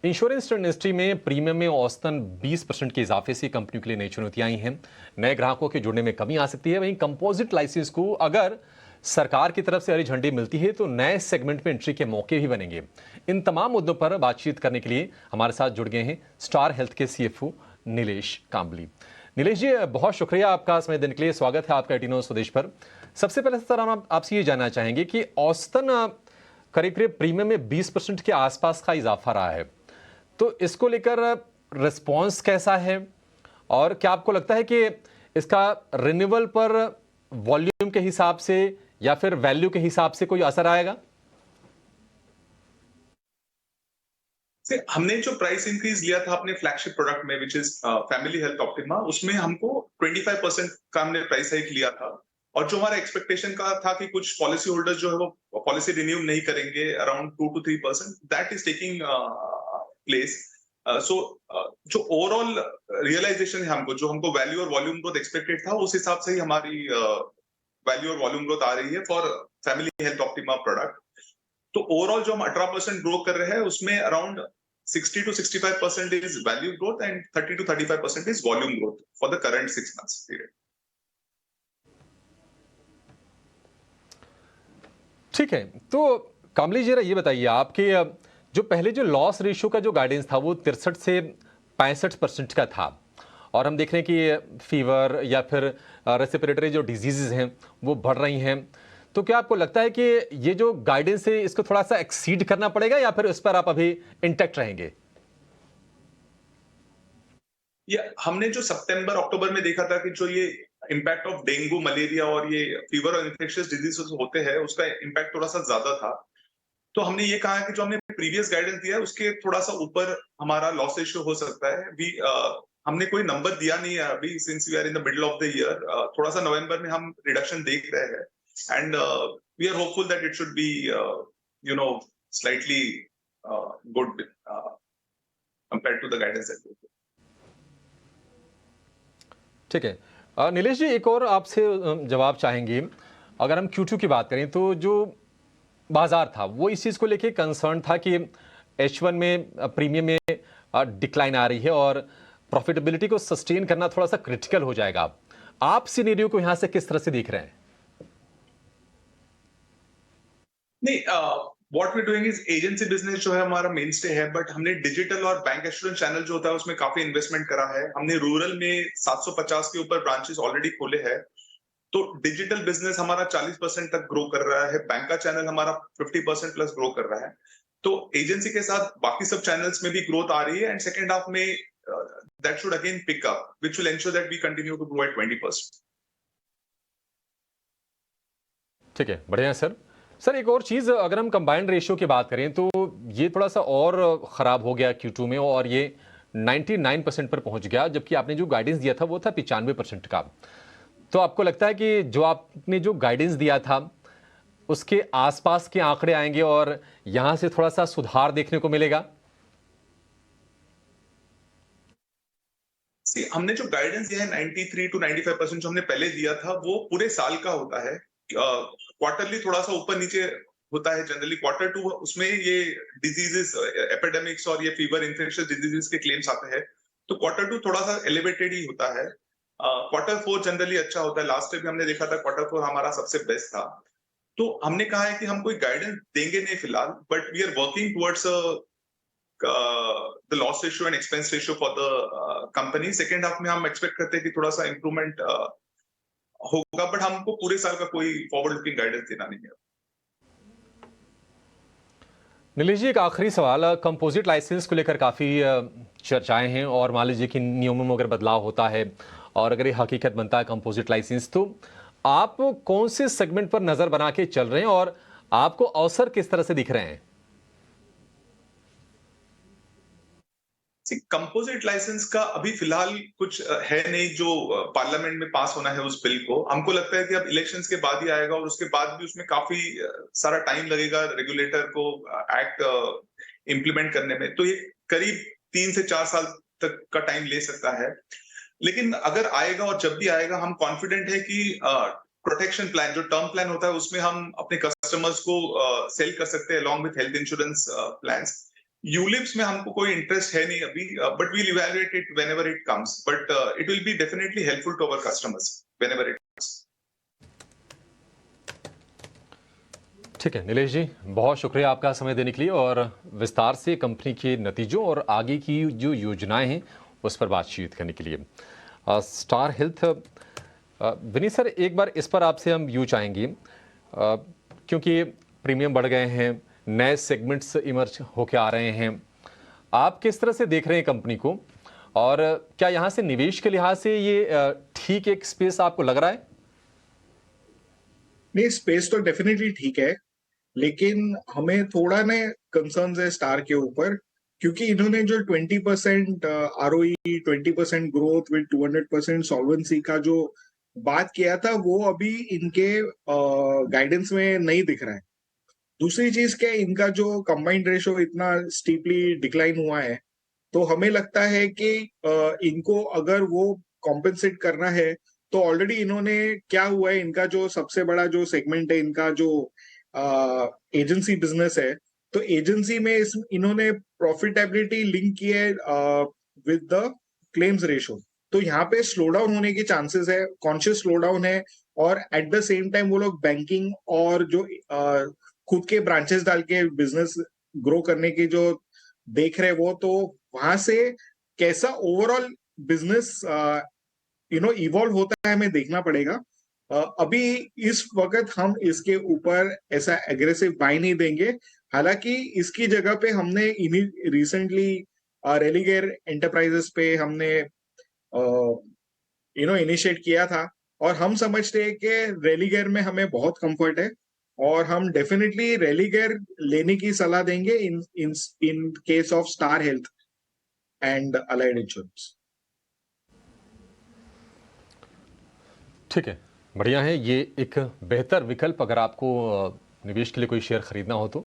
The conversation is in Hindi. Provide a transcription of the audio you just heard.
इंश्योरेंस इंडस्ट्री में प्रीमियम में औसतन 20% के इजाफे से कंपनियों के लिए नई चुनौतियां आई हैं। नए ग्राहकों के जुड़ने में कमी आ सकती है। वहीं कंपोजिट लाइसेंस को अगर सरकार की तरफ से हरी झंडी मिलती है तो नए सेगमेंट में एंट्री के मौके भी बनेंगे। इन तमाम मुद्दों पर बातचीत करने के लिए हमारे साथ जुड़ गए हैं स्टार हेल्थ के सीएफओ नीलेश कांबली। नीलेश जी, बहुत शुक्रिया आपका समय देने के लिए। स्वागत है आपका 18 स्वदेश पर। सबसे पहले सर, हम आपसे ये जानना चाहेंगे कि औसतन करीब करीब प्रीमियम में 20% के आसपास का इजाफा रहा है, तो इसको लेकर रिस्पॉन्स कैसा है और क्या आपको लगता है कि इसका रिन्यूअल पर वॉल्यूम के हिसाब से या फिर वैल्यू के हिसाब से कोई असर आएगा? हमने जो प्राइस इंक्रीज लिया था अपने फ्लैगशिप प्रोडक्ट में which is family health optima, उसमें हमको 25% का हमने प्राइस हाइक लिया था। और जो हमारा एक्सपेक्टेशन का था कि कुछ पॉलिसी होल्डर्स जो है वो पॉलिसी रिन्यू नहीं करेंगे, around 2 to 3%, that is taking place. So जो ओवरऑल रियलाइजेशन है हमको, जो हमको वैल्यू और वॉल्यूम ग्रोथ एक्सपेक्टेड था, उस हिसाब से ही हमारी वैल्यू और वॉल्यूम ग्रोथ आ रही है for family health optima product. तो ओवरऑल जो हम 18% ग्रो कर रहे हैं, उसमें around 60 to 65% is value growth and 30 to 35% is volume growth for the current 6 months period. ठीक है, तो कामली जी ये बताइए, आपके जो पहले जो लॉस रेशियो का जो गाइडेंस था वो 63 से 65% का था, और हम देख रहे हैं कि फीवर या फिर रेस्पिरेटरी जो डिजीजेज हैं वो बढ़ रही हैं। तो क्या आपको लगता है कि ये जो गाइडेंस है इसको थोड़ा सा एक्सीड करना पड़ेगा या फिर इस पर आप अभी इंटैक्ट रहेंगे? हमने जो सितंबर अक्टूबर में देखा था कि जो ये इम्पैक्ट ऑफ डेंगू, मलेरिया और ये फीवर और इन्फेक्शियस डिजीजेस होते हैं, उसका इम्पैक्ट थोड़ा सा ज्यादा था। तो हमने ये कहा कि जो हमने प्रीवियस गाइडेंस दिया है उसके थोड़ा सा ऊपर हमारा लॉस रेशियो हो सकता है। हमने कोई नंबर दिया नहीं है अभी, since we are in the middle of the year. थोड़ा सा नवंबर में हम रिडक्शन देख रहे हैं, and we are hopeful that it should be slightly good compared to the guidance. ठीक है नीलेश जी, एक और आपसे जवाब चाहेंगे। अगर हम Q2 की बात करें तो जो बाजार था वो इस चीज़ को लेके कंसर्न था कि H1 में प्रीमियम में डिक्लाइन आ रही है और प्रॉफिटेबिलिटी को सस्टेन करना थोड़ा सा क्रिटिकल हो जाएगा। आप सिनेरियो को यहां से किस तरह से देख रहे हैं? नहीं, what we doing is agency business जो है हमारा मेन स्टे है, बट हमने डिजिटल और बैंक एश्योरेंस चैनल जो होता है उसमें काफी इन्वेस्टमेंट करा है। हमने रूरल में 750 के ऊपर ब्रांचेस ऑलरेडी खोले हैं। तो डिजिटल बिजनेस हमारा 40% तक ग्रो कर रहा है, बैंक का चैनल हमारा 50% प्लस ग्रो कर रहा है। तो एजेंसी के साथ बाकी सब चैनल्स में भी ग्रोथ आ रही है, एंड सेकेंड हाफ में that should again pick up, which will ensure that we continue to grow at 20%। ठीक है, बढ़िया सर। सर, एक और चीज़, अगर हम कंबाइंड रेशियो की बात करें तो ये थोड़ा सा और ख़राब हो गया Q2 में और ये 99% पर पहुंच गया, जबकि आपने जो गाइडेंस दिया था वो था 95% का। तो आपको लगता है कि जो आपने जो गाइडेंस दिया था उसके आसपास के आंकड़े आएंगे और यहां से थोड़ा सा सुधार देखने को मिलेगा? हमने जो गाइडेंस दिया है 93 to 95% जो हमने पहले दिया था, वो पूरे साल का होता है। क्वार्टरली थोड़ा सा ऊपर नीचे होता है जनरली। Q2 उसमें ये डिजीजेस, एपिडेमिक्स और ये फीवर, इन्फेक्शियस डिजीजेस के क्लेम्स आते हैं, तो Q2 थोड़ा सा एलिवेटेड ही होता है। Q4 जनरली अच्छा होता है। लास्ट ईयर भी हमने देखा था Q4 हमारा सबसे बेस्ट था। तो हमने कहा है कि हम कोई गाइडेंस देंगे नहीं फिलहाल, but we are working towards the loss ratio and expense ratio for the company. Second half में हम एक्सपेक्ट करते हैं कि थोड़ा सा इंप्रूवमेंट होगा, बट हमको पूरे साल का कोई फॉरवर्ड लुकिंग गाइडेंस देना नहीं है। नीलेश जी, एक आखिरी सवाल। कंपोजिट लाइसेंस को लेकर काफ़ी चर्चाएं हैं, और मान लीजिए कि नियमों में अगर बदलाव होता है और अगर ये हकीकत बनता है कंपोजिट लाइसेंस, तो आप कौन से सेगमेंट पर नज़र बना के चल रहे हैं और आपको अवसर किस तरह से दिख रहे हैं? कंपोजिट लाइसेंस का अभी फिलहाल कुछ है नहीं जो पार्लियामेंट में पास होना है उस बिल को। हमको लगता है कि अब इलेक्शंस के बाद ही आएगा, और उसके बाद भी उसमें काफी सारा टाइम लगेगा रेगुलेटर को एक्ट इम्प्लीमेंट करने में। तो ये करीब 3 से 4 साल तक का टाइम ले सकता है। लेकिन अगर आएगा, और जब भी आएगा, हम कॉन्फिडेंट है कि प्रोटेक्शन प्लान, जो टर्म प्लान होता है, उसमें हम अपने कस्टमर्स को सेल कर सकते हैं along with health insurance plans. ULIPs में हमको कोई इंटरेस्ट है नहीं अभी, but we'll evaluate it whenever it comes, but it will be definitely helpful to our customers whenever it comes. ठीक है नीलेश जी, बहुत शुक्रिया आपका समय देने के लिए और विस्तार से कंपनी के नतीजों और आगे की जो योजनाएं हैं उस पर बातचीत करने के लिए। स्टार हेल्थ, विनीत सर, एक बार इस पर आपसे हम यूँ चाहेंगे, क्योंकि प्रीमियम बढ़ गए हैं, नए सेगमेंट्स इमर्ज होके आ रहे हैं, आप किस तरह से देख रहे हैं कंपनी को और क्या यहाँ से निवेश के लिहाज से ये ठीक एक स्पेस आपको लग रहा है? नहीं, स्पेस तो डेफिनेटली ठीक है, लेकिन हमें थोड़ा ना कंसर्न्स है स्टार के ऊपर, क्योंकि इन्होंने जो 20% आरओई, 20% ग्रोथ विद 200% सॉल्वेंसी का जो बात किया था, वो अभी इनके गाइडेंस में नहीं दिख रहा है। दूसरी चीज क्या है, इनका जो कंबाइंड रेशो इतना स्टीपली डिक्लाइन हुआ है, तो हमें लगता है कि इनको अगर वो कॉम्पेंसेट करना है, तो ऑलरेडी इन्होंने क्या हुआ है, इनका जो सबसे बड़ा जो सेगमेंट है, इनका जो एजेंसी बिजनेस है, तो एजेंसी में इन्होंने प्रॉफिटेबिलिटी लिंक की है विद द क्लेम्स रेशो। तो यहाँ पे स्लो डाउन होने के चांसेस है, कॉन्शियस स्लो डाउन है, और एट द सेम टाइम वो लोग बैंकिंग और जो खुद के ब्रांचेस डाल के बिजनेस ग्रो करने की जो देख रहे वो, तो वहां से कैसा ओवरऑल बिजनेस इवॉल्व होता है हमें देखना पड़ेगा। अभी इस वक्त हम इसके ऊपर ऐसा एग्रेसिव बाय नहीं देंगे। हालांकि इसकी जगह पे हमने रिसेंटली रेलिगेयर एंटरप्राइजेस पे हमने इनिशिएट किया था, और हम समझते हैं कि रेलिगेयर में हमें बहुत कंफर्ट है, और हम डेफिनेटली रेलिगेयर लेने की सलाह देंगे in in in case of Star Health and Allied Insurance. ठीक है, बढ़िया है, ये एक बेहतर विकल्प अगर आपको निवेश के लिए कोई शेयर खरीदना हो तो।